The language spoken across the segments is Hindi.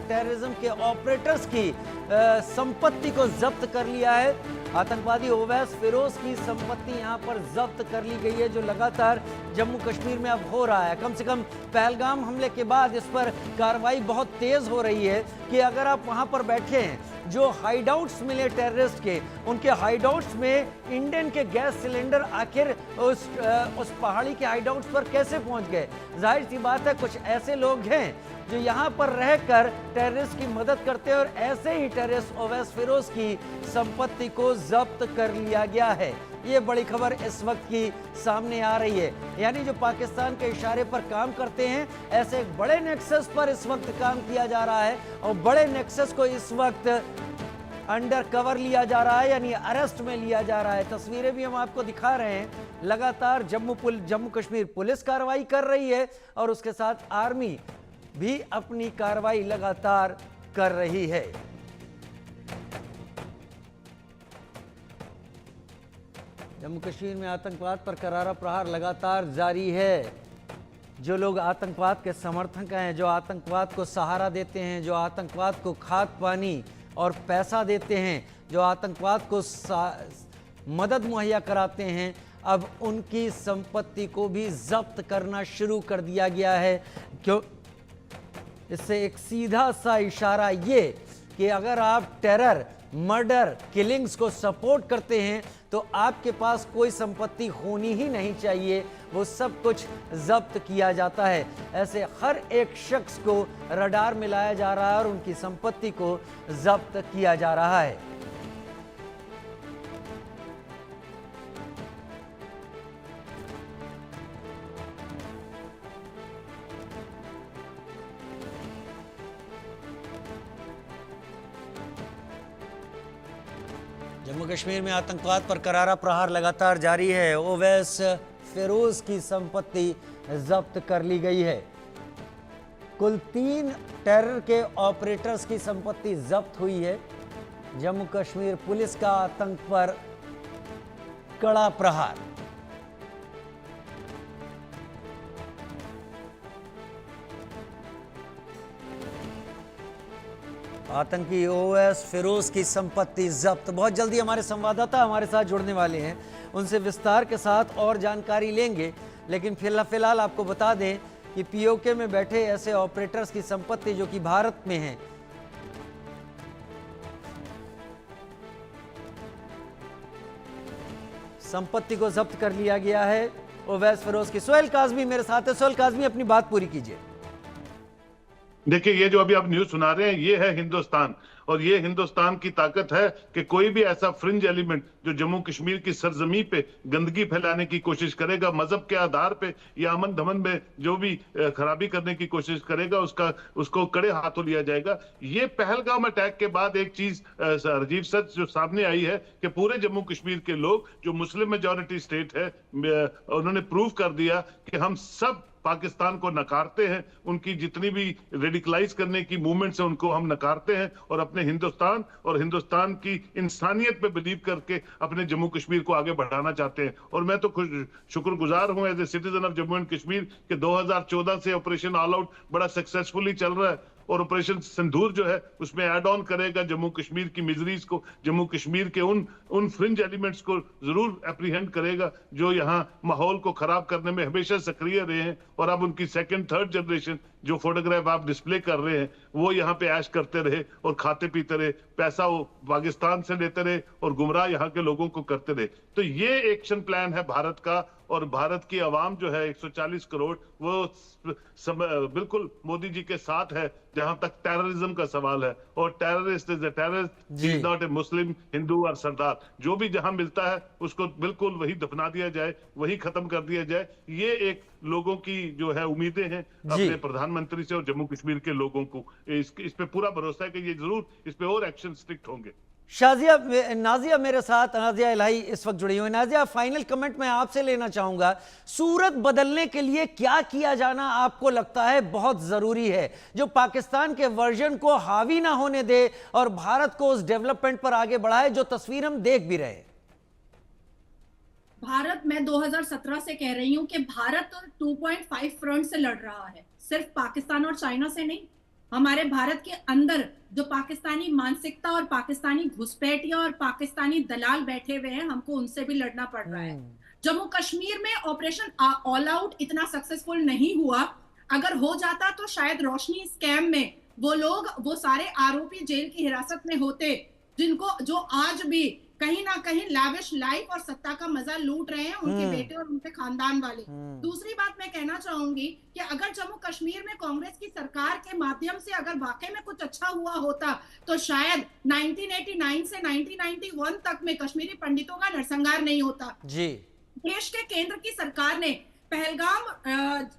टेररिज्म के ऑपरेटर्स की संपत्ति को जब्त कर लिया है। आतंकवादी ओवैस फिरोज की संपत्ति यहां पर जब्त कर ली गई है, जो लगातार जम्मू कश्मीर में अब हो रहा है। कम से कम पहलगाम हमले के बाद इस पर कार्रवाई बहुत तेज हो रही है कि अगर आप वहां पर बैठे हैं, जो हाइडआउट्स मिले टेररिस्ट के, उनके हाइडआउट्स में इंडियन के गैस सिलेंडर आखिर उस पहाड़ी के हाइडआउट्स पर कैसे पहुंच गए। जाहिर सी बात है कुछ ऐसे लोग हैं जो यहाँ पर रहकर टेररिस्ट की मदद करते हैं, और ऐसे ही टेररिस्ट ओवैस फिरोज की संपत्ति को जब्त कर लिया गया है। ये बड़ी खबर इस वक्त की सामने आ रही है। यानी जो पाकिस्तान के इशारे पर काम करते हैं, ऐसे एक बड़े नेक्सस पर इस वक्त काम किया जा रहा है, और बड़े नेक्सस को इस वक्त अंडर कवर लिया जा रहा है, यानी अरेस्ट में लिया जा रहा है। तस्वीरें भी हम आपको दिखा रहे हैं। लगातार जम्मू कश्मीर पुलिस कार्रवाई कर रही है, और उसके साथ आर्मी भी अपनी कार्रवाई लगातार कर रही है। जम्मू कश्मीर में आतंकवाद पर करारा प्रहार लगातार जारी है। जो लोग आतंकवाद के समर्थक हैं, जो आतंकवाद को सहारा देते हैं, जो आतंकवाद को खाद पानी और पैसा देते हैं, जो आतंकवाद को मदद मुहैया कराते हैं, अब उनकी संपत्ति को भी जब्त करना शुरू कर दिया गया है। क्यों? इससे एक सीधा सा इशारा ये कि अगर आप टेरर, मर्डर, किलिंग्स को सपोर्ट करते हैं तो आपके पास कोई संपत्ति होनी ही नहीं चाहिए, वो सब कुछ जब्त किया जाता है। ऐसे हर एक शख्स को रडार में लाया जा रहा है और उनकी संपत्ति को जब्त किया जा रहा है। जम्मू कश्मीर में आतंकवाद पर करारा प्रहार लगातार जारी है। ओवैस फिरोज की संपत्ति जब्त कर ली गई है। कुल 3 टेरर के ऑपरेटर्स की संपत्ति जब्त हुई है। जम्मू कश्मीर पुलिस का आतंक पर कड़ा प्रहार। आतंकी ओवैस फिरोज की संपत्ति जब्त। बहुत जल्दी हमारे संवाददाता हमारे साथ जुड़ने वाले हैं, उनसे विस्तार के साथ और जानकारी लेंगे। लेकिन फिलहाल आपको बता दें कि पीओके में बैठे ऐसे ऑपरेटर्स की संपत्ति जो कि भारत में है, संपत्ति को जब्त कर लिया गया है ओवैस फिरोज की। सोहेल काज़मी मेरे साथ है। सोहेल काज़मी, अपनी बात पूरी कीजिए। देखिए, ये जो अभी आप न्यूज सुना रहे हैं, ये है हिंदुस्तान, और ये हिंदुस्तान की ताकत है कि कोई भी ऐसा फ्रिंज एलिमेंट जो जम्मू कश्मीर की सरजमी पे गंदगी फैलाने की कोशिश करेगा, मजहब के आधार पे या अमन धमन में जो भी खराबी करने की कोशिश करेगा, उसको कड़े हाथों लिया जाएगा। ये पहलगाम अटैक के बाद एक चीज अजीब सच जो सामने आई है कि पूरे जम्मू कश्मीर के लोग जो मुस्लिम मेजॉरिटी स्टेट है, उन्होंने प्रूव कर दिया कि हम सब पाकिस्तान को नकारते हैं। उनकी जितनी भी रेडिकलाइज करने की मूवमेंट्स है उनको हम नकारते हैं, और अपने हिंदुस्तान और हिंदुस्तान की इंसानियत पे बिलीव करके अपने जम्मू कश्मीर को आगे बढ़ाना चाहते हैं। और मैं तो शुक्रगुजार हूं as a citizen of Jammu and Kashmir कि 2014 से ऑपरेशन ऑल आउट बड़ा सक्सेसफुली चल रहा है, और ऑपरेशन सिंदूर जो है उसमें ऐड ऑन करेगा जम्मू कश्मीर की मिजरीज को, जम्मू कश्मीर के उन फ्रिंज एलिमेंट्स को जरूर एप्रीहेंड करेगा जो यहाँ माहौल को खराब करने में हमेशा सक्रिय रहे हैं। और अब उनकी सेकंड थर्ड जनरेशन जो फोटोग्राफ आप डिस्प्ले कर रहे हैं, वो यहाँ पे ऐश करते रहे और खाते पीते रहे, पैसा वो पाकिस्तान से लेते रहे और गुमराह यहाँ के लोगों को करते रहे। तो ये एक्शन प्लान है भारत का, और भारत की आवाम जो है 140 करोड़ वो बिल्कुल मोदी जी के साथ है जहां तक टेररिज्म का सवाल है। और terrorist is a terrorist, is not a Muslim, Hindu और सरदार। जो भी जहां मिलता है उसको बिल्कुल वही दफना दिया जाए, वही खत्म कर दिया जाए। ये एक लोगों की जो है उम्मीदें हैं अपने प्रधानमंत्री से और जम्मू कश्मीर के लोगों को। इस पे पूरा भरोसा है कि ये जरूर इस पे और एक्शन स्ट्रिक्ट होंगे। नाजिया मेरे साथ, नाजिया इलाही इस वक्त जुड़ी हुई। नाजिया, फाइनल कमेंट मैं आपसे लेना चाहूंगा। सूरत बदलने के लिए क्या किया जाना आपको लगता है बहुत जरूरी है, जो पाकिस्तान के वर्जन को हावी ना होने दे और भारत को उस डेवलपमेंट पर आगे बढ़ाए जो तस्वीर हम देख भी रहे? भारत, मैं 2017 से कह रही हूं कि भारत 2.5 फ्रंट से लड़ रहा है, सिर्फ पाकिस्तान और चाइना से नहीं। हमारे भारत के अंदर जो पाकिस्तानी मानसिकता और पाकिस्तानी घुसपैठिया और पाकिस्तानी दलाल बैठे हुए हैं, हमको उनसे भी लड़ना पड़ रहा है। जम्मू कश्मीर में ऑपरेशन ऑल आउट इतना सक्सेसफुल नहीं हुआ। अगर हो जाता तो शायद रोशनी स्कैम में वो लोग, वो सारे आरोपी जेल की हिरासत में होते, जिनको, जो आज भी कहीं ना कहीं लाविश लाइफ और सत्ता का मजा लूट रहे हैं, उनके बेटे और उनके खानदान वाले। दूसरी बात मैं कहना चाहूंगी कि अगर जम्मू कश्मीर में कांग्रेस की सरकार के माध्यम से अगर वाकई में कुछ अच्छा हुआ होता तो शायद 1989 से 1991 तक में कश्मीरी पंडितों का नरसंहार नहीं होता जी। देश के केंद्र की सरकार ने पहलगाम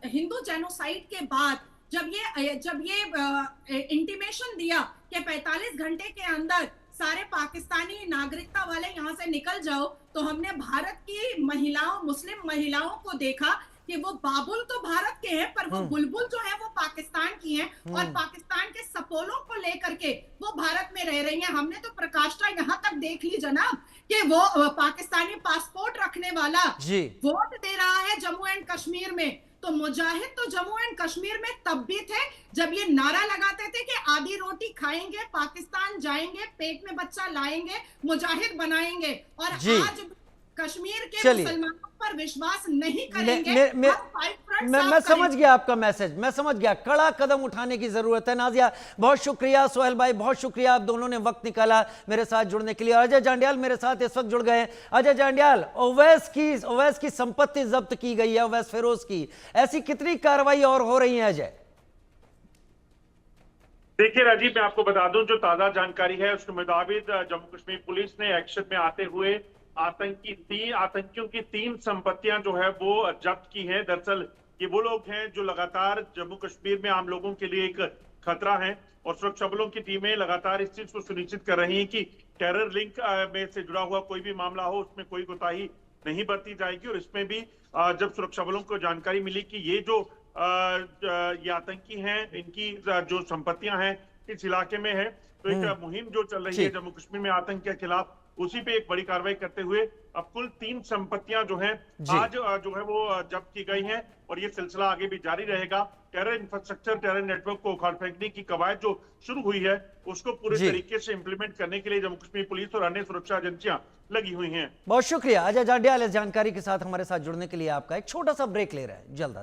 हिंदू जेनोसाइड के बाद जब ये इंटीमेशन दिया कि 45 घंटे के अंदर सारे पाकिस्तानी नागरिकता वाले यहाँ से निकल जाओ, तो हमने भारत की महिलाओं, मुस्लिम महिलाओं को देखा कि वो बाबुल तो भारत के हैं पर वो बुलबुल जो है वो पाकिस्तान की हैं, और पाकिस्तान के सपोलों को लेकर के वो भारत में रह रही हैं। हमने तो प्रकाष्ठा यहाँ तक देख ली जनाब कि वो पाकिस्तानी पासपोर्ट रखने वाला वोट दे रहा है जम्मू एंड कश्मीर में। तो मुजाहिद तो जम्मू एंड कश्मीर में तब भी थे जब ये नारा लगाते थे कि आधी रोटी खाएंगे, पाकिस्तान जाएंगे, पेट में बच्चा लाएंगे, मुजाहिद बनाएंगे। और आज कश्मीर के मुसलमानों पर विश्वास नहीं करेंगे। मैं समझ गया आपका मैसेज, मैं समझ गया। कड़ा कदम उठाने की जरूरत है। नाजिया बहुत शुक्रिया, सोहेल भाई बहुत शुक्रिया, आप दोनों ने वक्त निकाला मेरे साथ जुड़ने के लिए। अजय जांडियाल मेरे साथ इस वक्त जुड़ गए। अजय जांडियाल, ओवैस की संपत्ति जब्त की गई है, ओवैस फिरोज की, ऐसी कितनी कार्रवाई और हो रही है अजय? देखिए राजीव, मैं आपको बता दूं, जो ताजा जानकारी है उसके मुताबिक जम्मू कश्मीर पुलिस ने एक्शन में आते हुए आतंकियों की 3 संपत्तियां जो है वो जब्त की हैं। दरअसल ये वो लोग हैं जो लगातार जम्मू कश्मीर में आम लोगों के लिए एक खतरा है, और सुरक्षा बलों की टीमें लगातार इस चीज को सुनिश्चित कर रही हैं कि टेरर लिंक में से जुड़ा हुआ कोई भी मामला हो उसमें कोई कोताही नहीं बरती जाएगी। और इसमें भी जब सुरक्षा बलों को जानकारी मिली कि ये जो ये आतंकी हैं, इनकी जो संपत्तियां हैं इस इलाके में है, तो एक मुहिम जो चल रही है जम्मू कश्मीर में आतंक के खिलाफ, उसी पे एक बड़ी कार्रवाई करते हुए अब कुल 3 संपत्तियां जो हैं आज जो है वो जब्त की गई हैं, और ये सिलसिला आगे भी जारी रहेगा। टेरर इंफ्रास्ट्रक्चर, टेरर नेटवर्क को उखाड़ फेंकने की कवायद जो शुरू हुई है उसको पूरे तरीके से इंप्लीमेंट करने के लिए जम्मू कश्मीर पुलिस और अन्य सुरक्षा एजेंसियां लगी हुई हैं। बहुत शुक्रिया अजय जांडियाल इस जानकारी के साथ हमारे साथ जुड़ने के लिए। आपका एक छोटा सा ब्रेक ले रहे हैं, जल्द